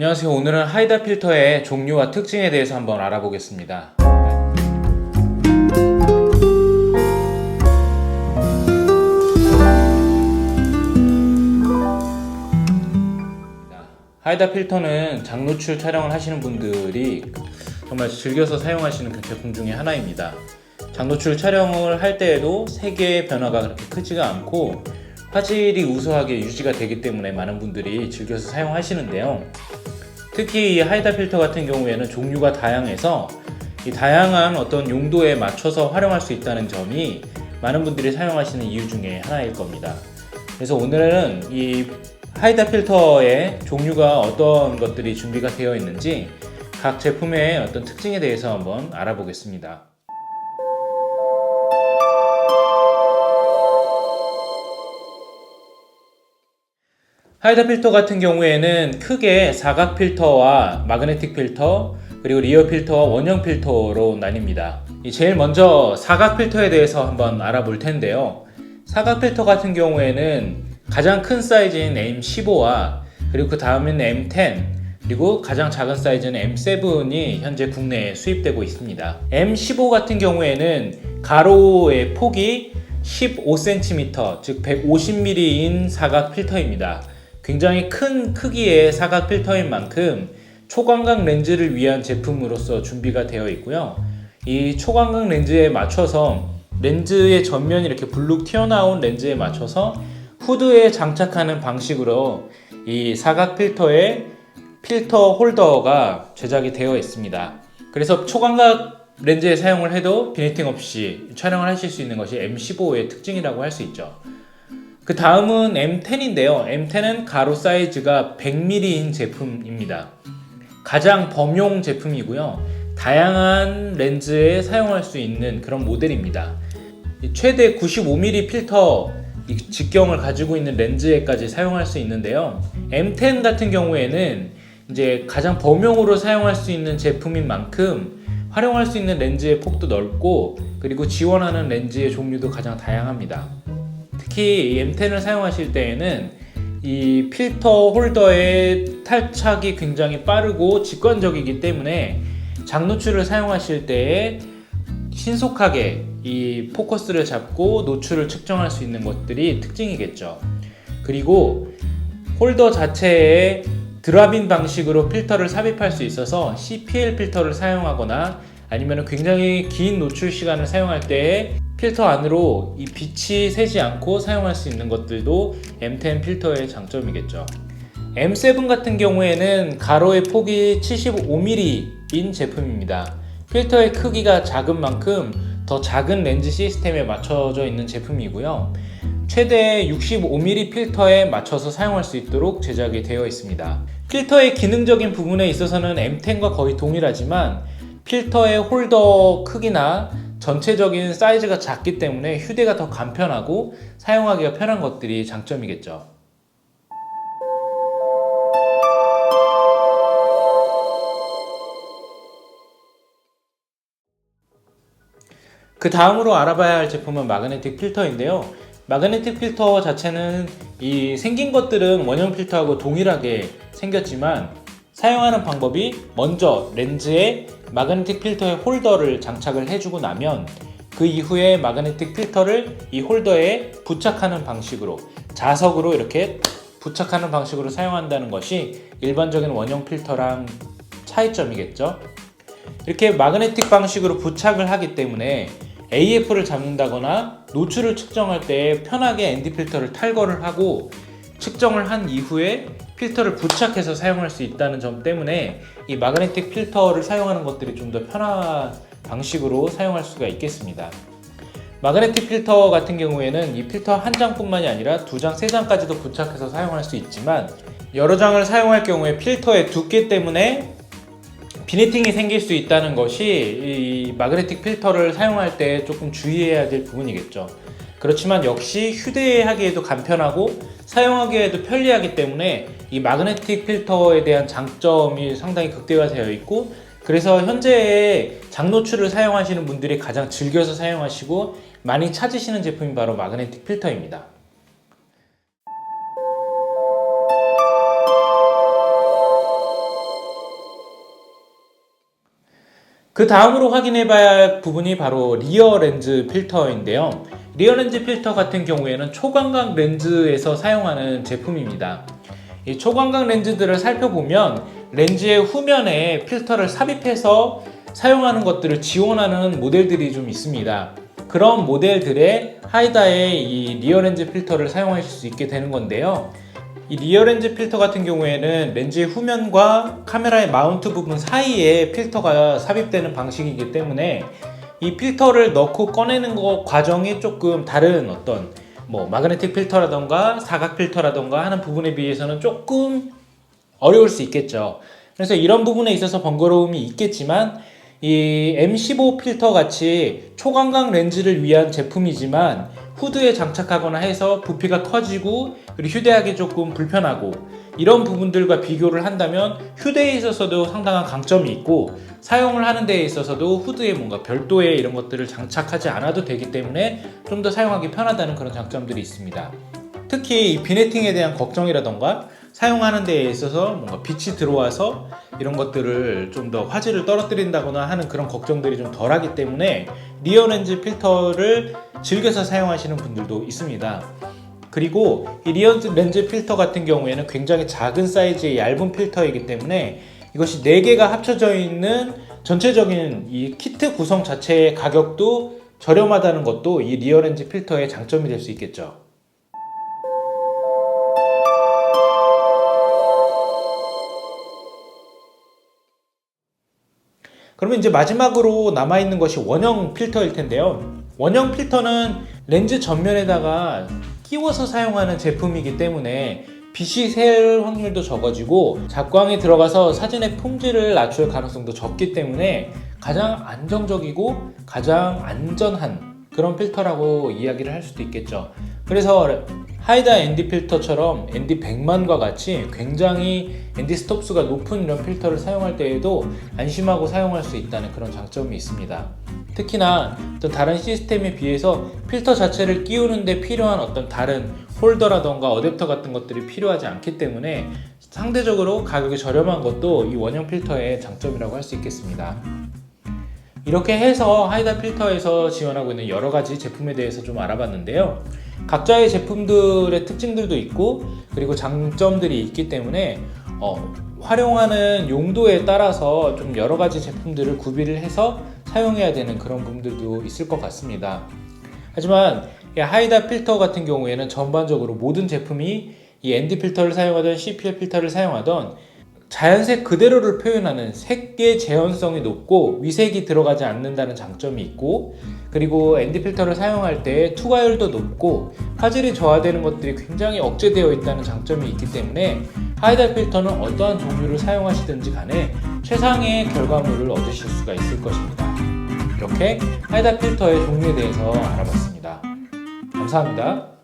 안녕하세요. 오늘은 하이다 필터의 종류와 특징에 대해서 한번 알아보겠습니다. 하이다 필터는 장노출 촬영을 하시는 분들이 정말 즐겨서 사용하시는 그 제품 중에 하나입니다. 장노출 촬영을 할 때에도 색의 변화가 그렇게 크지가 않고 화질이 우수하게 유지가 되기 때문에 많은 분들이 즐겨서 사용하시는데요. 특히 이 하이다 필터 같은 경우에는 종류가 다양해서 이 다양한 어떤 용도에 맞춰서 활용할 수 있다는 점이 많은 분들이 사용하시는 이유 중에 하나일 겁니다. 그래서 오늘은 이 하이다 필터의 종류가 어떤 것들이 준비가 되어 있는지 각 제품의 어떤 특징에 대해서 한번 알아보겠습니다. 하이다 필터 같은 경우에는 크게 사각 필터와 마그네틱 필터 그리고 리어 필터와 원형 필터로 나뉩니다. 제일 먼저 사각 필터에 대해서 한번 알아볼 텐데요. 사각 필터 같은 경우에는 가장 큰 사이즈인 M15와 그리고 그 다음에는 M10 그리고 가장 작은 사이즈는 M7이 현재 국내에 수입되고 있습니다. M15 같은 경우에는 가로의 폭이 15cm 즉 150mm인 사각 필터입니다. 굉장히 큰 크기의 사각 필터인 만큼 초광각 렌즈를 위한 제품으로서 준비가 되어 있고요. 이 초광각 렌즈에 맞춰서 렌즈의 전면이 이렇게 불룩 튀어나온 렌즈에 맞춰서 후드에 장착하는 방식으로 이 사각 필터의 필터 홀더가 제작이 되어 있습니다. 그래서 초광각 렌즈에 사용을 해도 비니팅 없이 촬영을 하실 수 있는 것이 M15의 특징이라고 할 수 있죠. 그 다음은 M10인데요. M10은 가로 사이즈가 100mm인 제품입니다. 가장 범용 제품이고요. 다양한 렌즈에 사용할 수 있는 그런 모델입니다. 최대 95mm 필터 직경을 가지고 있는 렌즈에까지 사용할 수 있는데요. M10 같은 경우에는 이제 가장 범용으로 사용할 수 있는 제품인 만큼 활용할 수 있는 렌즈의 폭도 넓고 그리고 지원하는 렌즈의 종류도 가장 다양합니다. 특히 이 M10을 사용하실 때에는 이 필터 홀더의 탈착이 굉장히 빠르고 직관적이기 때문에 장노출을 사용하실 때에 신속하게 이 포커스를 잡고 노출을 측정할 수 있는 것들이 특징이겠죠. 그리고 홀더 자체에 드랍인 방식으로 필터를 삽입할 수 있어서 CPL 필터를 사용하거나 아니면 굉장히 긴 노출 시간을 사용할 때에 필터 안으로 이 빛이 새지 않고 사용할 수 있는 것들도 M10 필터의 장점이겠죠. M7 같은 경우에는 가로의 폭이 75mm인 제품입니다. 필터의 크기가 작은 만큼 더 작은 렌즈 시스템에 맞춰져 있는 제품이고요. 최대 65mm 필터에 맞춰서 사용할 수 있도록 제작이 되어 있습니다. 필터의 기능적인 부분에 있어서는 M10과 거의 동일하지만 필터의 홀더 크기나 전체적인 사이즈가 작기 때문에 휴대가 더 간편하고 사용하기가 편한 것들이 장점이겠죠. 그 다음으로 알아봐야 할 제품은 마그네틱 필터인데요. 마그네틱 필터 자체는 이 생긴 것들은 원형 필터하고 동일하게 생겼지만 사용하는 방법이 먼저 렌즈에 마그네틱 필터의 홀더를 장착을 해주고 나면 그 이후에 마그네틱 필터를 이 홀더에 부착하는 방식으로 자석으로 이렇게 부착하는 방식으로 사용한다는 것이 일반적인 원형 필터랑 차이점이겠죠. 이렇게 마그네틱 방식으로 부착을 하기 때문에 AF를 잡는다거나 노출을 측정할 때 편하게 ND 필터를 탈거를 하고 측정을 한 이후에 필터를 부착해서 사용할 수 있다는 점 때문에 이 마그네틱 필터를 사용하는 것들이 좀 더 편한 방식으로 사용할 수가 있겠습니다. 마그네틱 필터 같은 경우에는 이 필터 한 장뿐만이 아니라 두 장, 세 장까지도 부착해서 사용할 수 있지만 여러 장을 사용할 경우에 필터의 두께 때문에 비니팅이 생길 수 있다는 것이 이 마그네틱 필터를 사용할 때 조금 주의해야 될 부분이겠죠. 그렇지만 역시 휴대하기에도 간편하고 사용하기에도 편리하기 때문에 이 마그네틱 필터에 대한 장점이 상당히 극대화되어 있고 그래서 현재의 장노출을 사용하시는 분들이 가장 즐겨서 사용하시고 많이 찾으시는 제품이 바로 마그네틱 필터입니다. 그 다음으로 확인해 봐야 할 부분이 바로 리어 렌즈 필터인데요. 리어 렌즈 필터 같은 경우에는 초광각 렌즈에서 사용하는 제품입니다. 이 초광각 렌즈들을 살펴보면 렌즈의 후면에 필터를 삽입해서 사용하는 것들을 지원하는 모델들이 좀 있습니다. 그런 모델들의 하이다의 이 리어 렌즈 필터를 사용하실 수 있게 되는 건데요. 이 리어 렌즈 필터 같은 경우에는 렌즈의 후면과 카메라의 마운트 부분 사이에 필터가 삽입되는 방식이기 때문에 이 필터를 넣고 꺼내는 거 과정이 조금 다른 어떤 마그네틱 필터라던가 사각 필터라던가 하는 부분에 비해서는 조금 어려울 수 있겠죠. 그래서 이런 부분에 있어서 번거로움이 있겠지만 이 M15 필터 같이 초광각 렌즈를 위한 제품이지만 후드에 장착하거나 해서 부피가 커지고 그리고 휴대하기 조금 불편하고 이런 부분들과 비교를 한다면 휴대에 있어서도 상당한 강점이 있고 사용을 하는 데에 있어서도 후드에 뭔가 별도의 이런 것들을 장착하지 않아도 되기 때문에 좀 더 사용하기 편하다는 그런 장점들이 있습니다. 특히 이 비네팅에 대한 걱정이라던가 사용하는 데에 있어서 뭔가 빛이 들어와서 이런 것들을 좀 더 화질을 떨어뜨린다거나 하는 그런 걱정들이 좀 덜하기 때문에 리어 렌즈 필터를 즐겨서 사용하시는 분들도 있습니다. 그리고 이 리어 렌즈 필터 같은 경우에는 굉장히 작은 사이즈의 얇은 필터이기 때문에 이것이 4개가 합쳐져 있는 전체적인 이 키트 구성 자체의 가격도 저렴하다는 것도 이 리어 렌즈 필터의 장점이 될 수 있겠죠. 그러면 이제 마지막으로 남아있는 것이 원형 필터일 텐데요. 원형 필터는 렌즈 전면에다가 끼워서 사용하는 제품이기 때문에 빛이 셀 확률도 적어지고 작광이 들어가서 사진의 품질을 낮출 가능성도 적기 때문에 가장 안정적이고 가장 안전한 그런 필터라고 이야기를 할 수도 있겠죠. 그래서 하이다 ND 필터처럼 ND 100만과 같이 굉장히 ND 스톱수가 높은 이런 필터를 사용할 때에도 안심하고 사용할 수 있다는 그런 장점이 있습니다. 특히나 어떤 다른 시스템에 비해서 필터 자체를 끼우는 데 필요한 어떤 다른 홀더라던가 어댑터 같은 것들이 필요하지 않기 때문에 상대적으로 가격이 저렴한 것도 이 원형 필터의 장점이라고 할 수 있겠습니다. 이렇게 해서 하이다 필터에서 지원하고 있는 여러 가지 제품에 대해서 좀 알아봤는데요. 각자의 제품들의 특징들도 있고 그리고 장점들이 있기 때문에 활용하는 용도에 따라서 좀 여러 가지 제품들을 구비를 해서 사용해야 되는 그런 부분들도 있을 것 같습니다. 하지만 이 하이다 필터 같은 경우에는 전반적으로 모든 제품이 이 ND 필터를 사용하던 CPL 필터를 사용하던 자연색 그대로를 표현하는 색의 재현성이 높고 위색이 들어가지 않는다는 장점이 있고 그리고 ND 필터를 사용할 때 투과율도 높고 화질이 저하되는 것들이 굉장히 억제되어 있다는 장점이 있기 때문에 하이다 필터는 어떠한 종류를 사용하시든지 간에 최상의 결과물을 얻으실 수가 있을 것입니다. 이렇게 하이다 필터의 종류에 대해서 알아봤습니다. 감사합니다.